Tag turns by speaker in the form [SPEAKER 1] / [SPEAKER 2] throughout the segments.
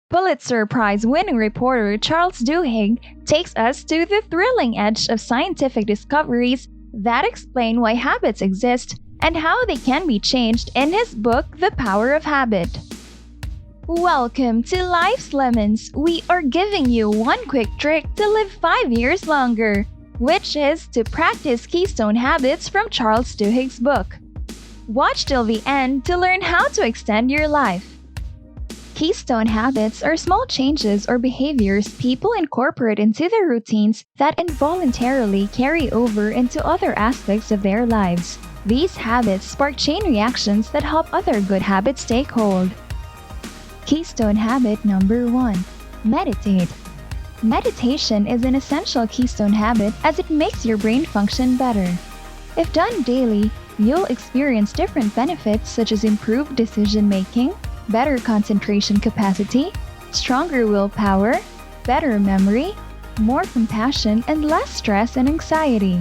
[SPEAKER 1] Pulitzer Prize-winning reporter Charles Duhigg takes us to the thrilling edge of scientific discoveries that explain why habits exist and how they can be changed in his book, The Power of Habit. Welcome to Life's Lemons. We are giving you one quick trick to live 5 years longer, which is to practice Keystone habits from Charles Duhigg's book. Watch till the end to learn how to extend your life. Keystone habits are small changes or behaviors people incorporate into their routines that involuntarily carry over into other aspects of their lives. These habits spark chain reactions that help other good habits take hold. Keystone habit number 1. Meditate. Meditation is an essential keystone habit as it makes your brain function better. If done daily, you'll experience different benefits such as improved decision-making, better concentration capacity, stronger willpower, better memory, more compassion, and less stress and anxiety.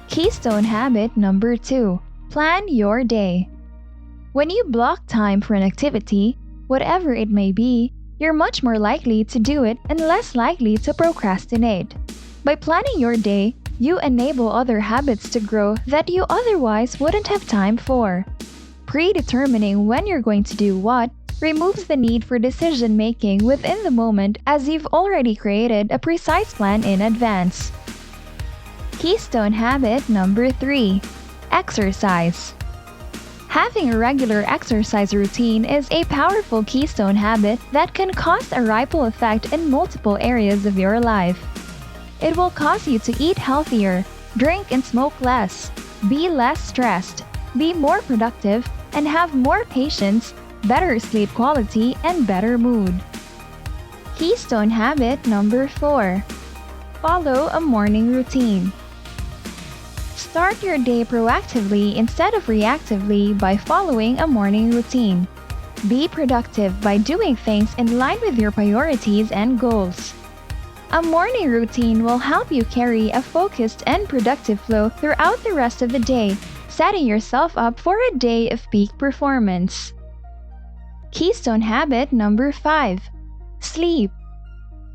[SPEAKER 1] Keystone habit number 2. Plan your day. When you block time for an activity, whatever it may be, you're much more likely to do it and less likely to procrastinate. By planning your day, you enable other habits to grow that you otherwise wouldn't have time for. Predetermining when you're going to do what removes the need for decision-making within the moment as you've already created a precise plan in advance. Keystone habit number 3. Exercise. Having a regular exercise routine is a powerful keystone habit that can cause a ripple effect in multiple areas of your life. It will cause you to eat healthier, drink and smoke less, be less stressed, be more productive, and have more patience, better sleep quality, and better mood. Keystone habit number 4. Follow a morning routine. Start your day proactively instead of reactively by following a morning routine. Be productive by doing things in line with your priorities and goals. A morning routine will help you carry a focused and productive flow throughout the rest of the day, setting yourself up for a day of peak performance. Keystone habit number 5. Sleep.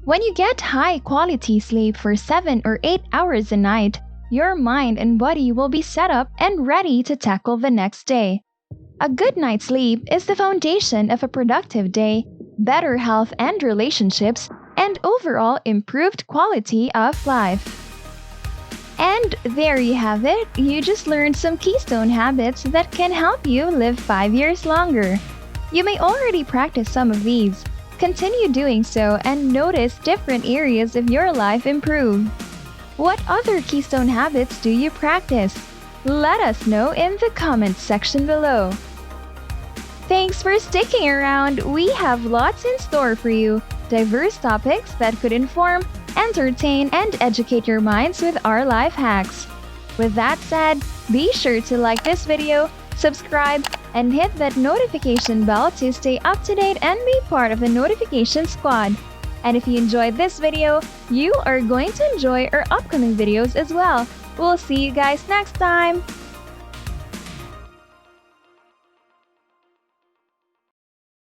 [SPEAKER 1] When you get high-quality sleep for 7 or 8 hours a night, your mind and body will be set up and ready to tackle the next day. A good night's sleep is the foundation of a productive day, better health and relationships, and overall improved quality of life. And there you have it, you just learned some keystone habits that can help you live 5 years longer. You may already practice some of these. Continue doing so and notice different areas of your life improve. What other keystone habits do you practice? Let us know in the comments section below. Thanks for sticking around, we have lots in store for you. Diverse topics that could inform, entertain, and educate your minds with our life hacks. With that said, be sure to like this video, subscribe, and hit that notification bell to stay up to date and be part of the notification squad. And if you enjoyed this video, you are going to enjoy our upcoming videos as well. We'll see you guys next time!